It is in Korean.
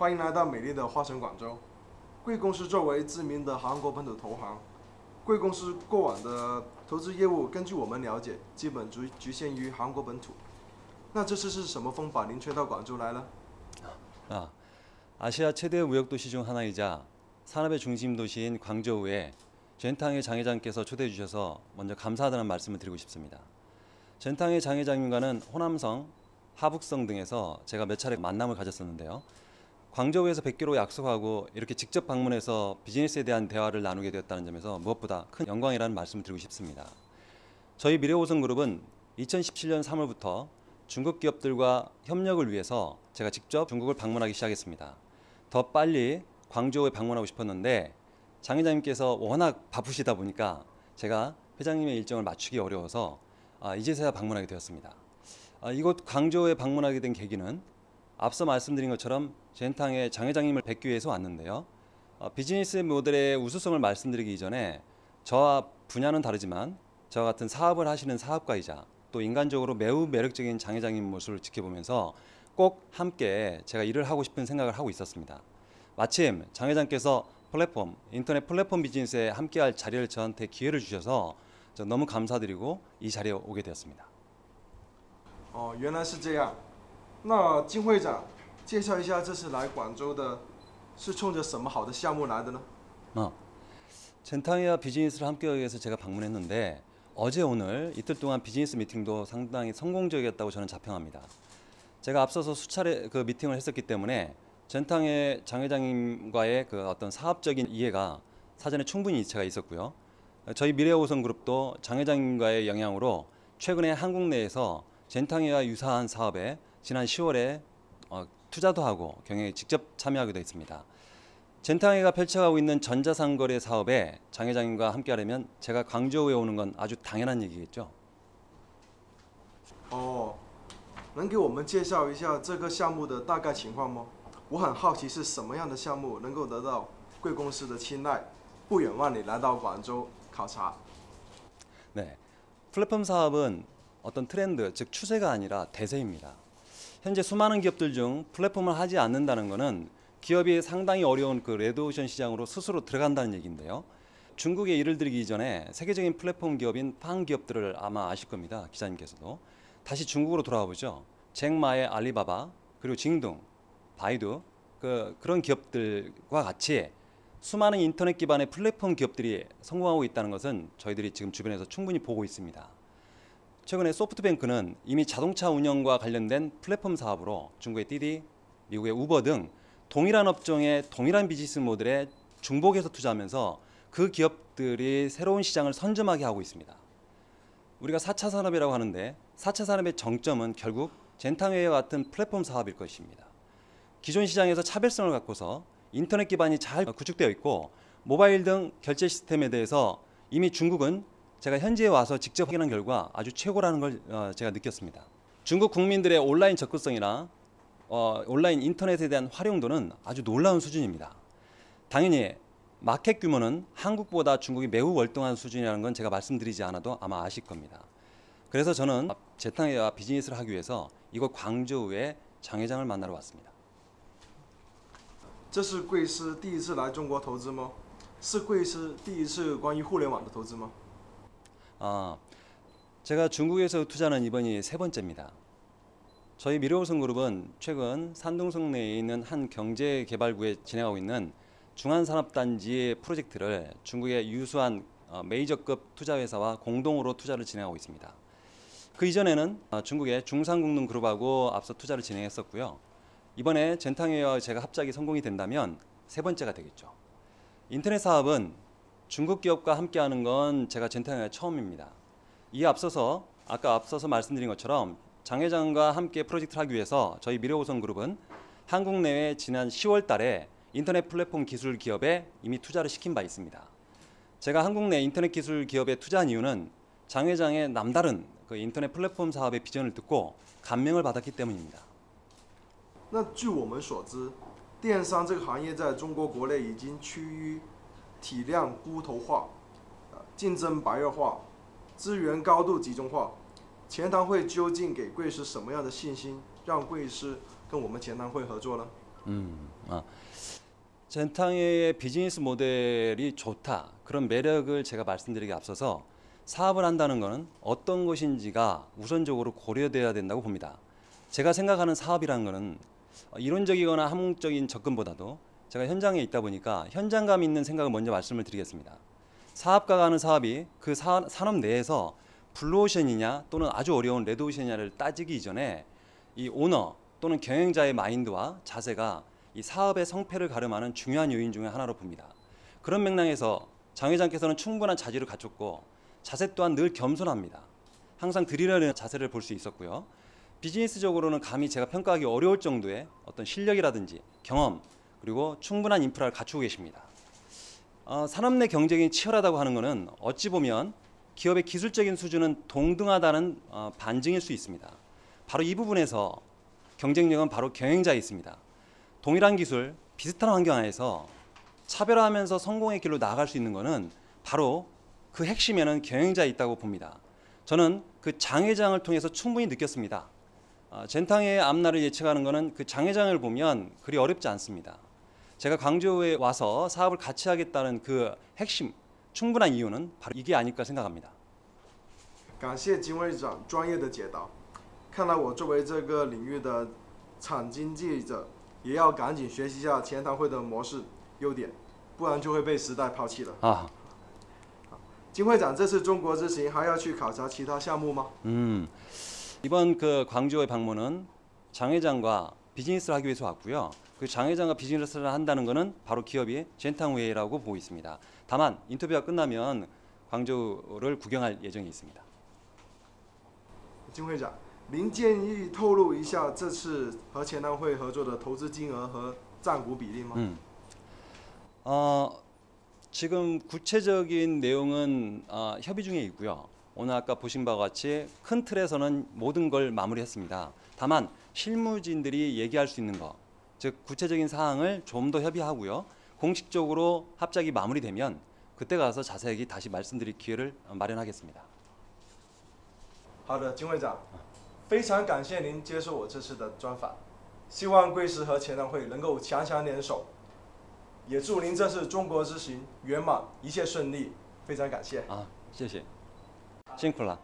欢迎来到美丽的花城广州。贵公司作为知名的韩国本土投行，贵公司过往的投资业务，根据我们了解，基本局限于韩国本土。那这次是什么风把您吹到广州来了？ 아시아 최대 무역 도시 중 하나이자 산업의 중심 도시인 광저우에 젠탕의 장 회장께서 초대해 주셔서 먼저 감사하다는 말씀을 드리고 싶습니다. 젠탕의 장 회장님과는 호남성, 하북성 등에서 제가 몇 차례 만남을 가졌었는데요. 광저우에서 뵙기로 약속하고 이렇게 직접 방문해서 비즈니스에 대한 대화를 나누게 되었다는 점에서 무엇보다 큰 영광이라는 말씀을 드리고 싶습니다. 저희 미래오선그룹은 2017년 3월부터 중국 기업들과 협력을 위해서 제가 직접 중국을 방문하기 시작했습니다. 더 빨리 광저우에 방문하고 싶었는데 장 회장님께서 워낙 바쁘시다 보니까 제가 회장님의 일정을 맞추기 어려워서 이제서야 방문하게 되었습니다. 이곳 광저우에 방문하게 된 계기는 앞서 말씀드린 것처럼 젠탕의 장 회장님을 뵙기 위해서 왔는데요. 비즈니스 모델의 우수성을 말씀드리기 이전에 저와 분야는 다르지만 저와 같은 사업을 하시는 사업가이자 또 인간적으로 매우 매력적인 장 회장님 모습을 지켜보면서 꼭 함께 제가 일을 하고 싶은 생각을 하고 있었습니다. 마침 장 회장께서 인터넷 플랫폼 비즈니스에 함께할 자리를 저한테 기회를 주셔서 저 너무 감사드리고 이 자리에 오게 되었습니다. 原来是这样。那金会长，介绍一下这次来广州的，是冲着什么好的项目来的呢？ 젠탕이와 비즈니스를 함께하기 위해서 제가 방문했는데 어제 오늘 이틀 동안 비즈니스 미팅도 상당히 성공적이었다고 저는 자평합니다. 제가 앞서서 수차례 그 미팅을 했었기 때문에 젠탕의 장 회장님과의 그 어떤 사업적인 이해가 사전에 충분히 제가 있었고요. 저희 미래오선그룹도 장 회장님과의 영향으로 최근에 한국 내에서 젠탕이와 유사한 사업에 지난 10월에 투자도 하고 경영에 직접 참여하기도 했습니다. 젠탕이가 펼쳐가고 있는 전자상거래 사업에 장 회장님과 함께하려면 제가 광저우에 오는 건 아주 당연한 얘기겠죠. 能给我们介绍一下这个项目的大概情况吗？我很好奇是什么样的项目能够得到贵公司的青睐，不远万里来到广州考察。 네, 플랫폼 사업은 어떤 트렌드, 즉 추세가 아니라 대세입니다. 현재 수많은 기업들 중 플랫폼을 하지 않는다는 것은 기업이 상당히 어려운 그 레드오션 시장으로 스스로 들어간다는 얘기인데요. 중국에 일을 들이기 전에 세계적인 플랫폼 기업인 팡 기업들을 아마 아실 겁니다. 기자님께서도. 다시 중국으로 돌아와 보죠. 잭마의 알리바바, 그리고 징둥, 바이두 그런 기업들과 같이 수많은 인터넷 기반의 플랫폼 기업들이 성공하고 있다는 것은 저희들이 지금 주변에서 충분히 보고 있습니다. 최근에 소프트뱅크는 이미 자동차 운영과 관련된 플랫폼 사업으로 중국의滴滴, 미국의 우버 등 동일한 업종의 동일한 비즈니스 모델에 중복해서 투자하면서 그 기업들이 새로운 시장을 선점하게 하고 있습니다. 우리가 4차 산업이라고 하는데 4차 산업의 정점은 결국 젠탕웨이와 같은 플랫폼 사업일 것입니다. 기존 시장에서 차별성을 갖고서 인터넷 기반이 잘 구축되어 있고 모바일 등 결제 시스템에 대해서 이미 중국은 제가 현지에 와서 직접 확인한 결과 아주 최고라는 걸 제가 느꼈습니다. 중국 국민들의 온라인 접근성이나 온라인 인터넷에 대한 활용도는 아주 놀라운 수준입니다. 당연히 마켓 규모는 한국보다 중국이 매우 월등한 수준이라는 건 제가 말씀드리지 않아도 아마 아실 겁니다. 그래서 저는 젠탕웨이와 비즈니스를 하기 위해서 이곳 광저우에 장 회장을 만나러 왔습니다. 这是贵司第一次来中国投资吗？是贵司第一次关于互联网的投资吗？ 제가 중국에서 투자는 이번이 세 번째입니다. 저희 미래오선그룹은 최근 산둥성 내에 있는 한 경제개발구에 진행하고 있는 중안산업단지의 프로젝트를 중국의 유수한 메이저급 투자회사와 공동으로 투자를 진행하고 있습니다. 그 이전에는 중국의 중산공동그룹하고 앞서 투자를 진행했었고요. 이번에 젠탕웨이와 제가 합작이 성공이 된다면 세 번째가 되겠죠. 인터넷 사업은 중국 기업과 함께하는 건 제가 젠탕웨이가 처음입니다. 이에 앞서서 앞서서 말씀드린 것처럼 장 회장과 함께 프로젝트를 하기 위해서 저희 미래오선그룹은 한국 내에 지난 10월 달에 인터넷 플랫폼 기술 기업에 이미 투자를 시킨 바 있습니다. 제가 한국 내 인터넷 기술 기업에 투자한 이유는 장 회장의 남다른 그 인터넷 플랫폼 사업의 비전을 듣고 감명을 받았기 때문입니다. 那据我们所知，电商这个行业在中国国内已经趋于体量孤头化，竞争白热化，资源高度集中化。钱塘会究竟给贵司什么样的信心，让贵司跟我们钱塘会合作呢？ 아, 젠탕의 비즈니스 모델이 좋다. 그런 매력을 제가 말씀드리기 앞서서 사업을 한다는 것은 어떤 것인지가 우선적으로 고려돼야 된다고 봅니다. 제가 생각하는 사업이라는 것은 이론적이거나 학문적인 접근보다도 제가 현장에 있다 보니까 현장감 있는 생각을 먼저 말씀을 드리겠습니다. 사업가가 하는 사업이 그 산업 내에서 블루오션이냐 또는 아주 어려운 레드오션이냐를 따지기 이전에 이 오너 또는 경영자의 마인드와 자세가 이 사업의 성패를 가름하는 중요한 요인 중에 하나로 봅니다. 그런 맥락에서 장 회장께서는 충분한 자질을 갖췄고 자세 또한 늘 겸손합니다. 항상 드리려는 자세를 볼 수 있었고요. 비즈니스적으로는 감히 제가 평가하기 어려울 정도의 어떤 실력이라든지 경험 그리고 충분한 인프라를 갖추고 계십니다. 산업 내 경쟁이 치열하다고 하는 것은 어찌 보면 기업의 기술적인 수준은 동등하다는 반증일 수 있습니다. 바로 이 부분에서 경쟁력은 바로 경영자에 있습니다. 동일한 기술, 비슷한 환경 하에서 차별화하면서 성공의 길로 나아갈 수 있는 것은 바로 그 핵심에는 경영자에 있다고 봅니다. 저는 그 장 회장을 통해서 충분히 느꼈습니다. 젠탕의 앞날을 예측하는 것은 그 장 회장을 보면 그리 어렵지 않습니다. 제가 광주에 와서 사업을 같이 하겠다는 그 핵심, 충분한 이유는 바로 이게 아닐까 생각합니다. 感谢金会长专业的解答。看来我作为这个领域的产经记者，也要赶紧学习一下钱塘会的模式优点，不然就会被时代抛弃了。金会长这次中国之行还要去考察其他项目吗？ 이번 그 광주의 방문은 장 회장과 비즈니스를 하기 위해서 왔고요. 그 장 회장과 비즈니스를 한다는 것은 바로 기업이 젠탕웨이라고 보고 있습니다. 다만 인터뷰가 끝나면 광주를 구경할 예정이 있습니다. 金会长，您建议透露一下这次和钱塘会合作的投资金额和占股比例吗？ 지금 구체적인 내용은 협의 중에 있고요. 오늘 아까 보신 바와 같이 큰 틀에서는 모든 걸 마무리했습니다. 다만 실무진들이 얘기할 수 있는 것, 즉 구체적인 사항을 좀 더 협의하고요. 공식적으로 합작이 마무리되면 그때 가서 자세히 다시 말씀드릴 기회를 마련하겠습니다. 好的，金会长，非常感谢您接受我这次的专访，希望贵司和钱塘会能够强强联手，也祝您这次中国之行圆满，一切顺利，非常感谢。谢谢，辛苦了。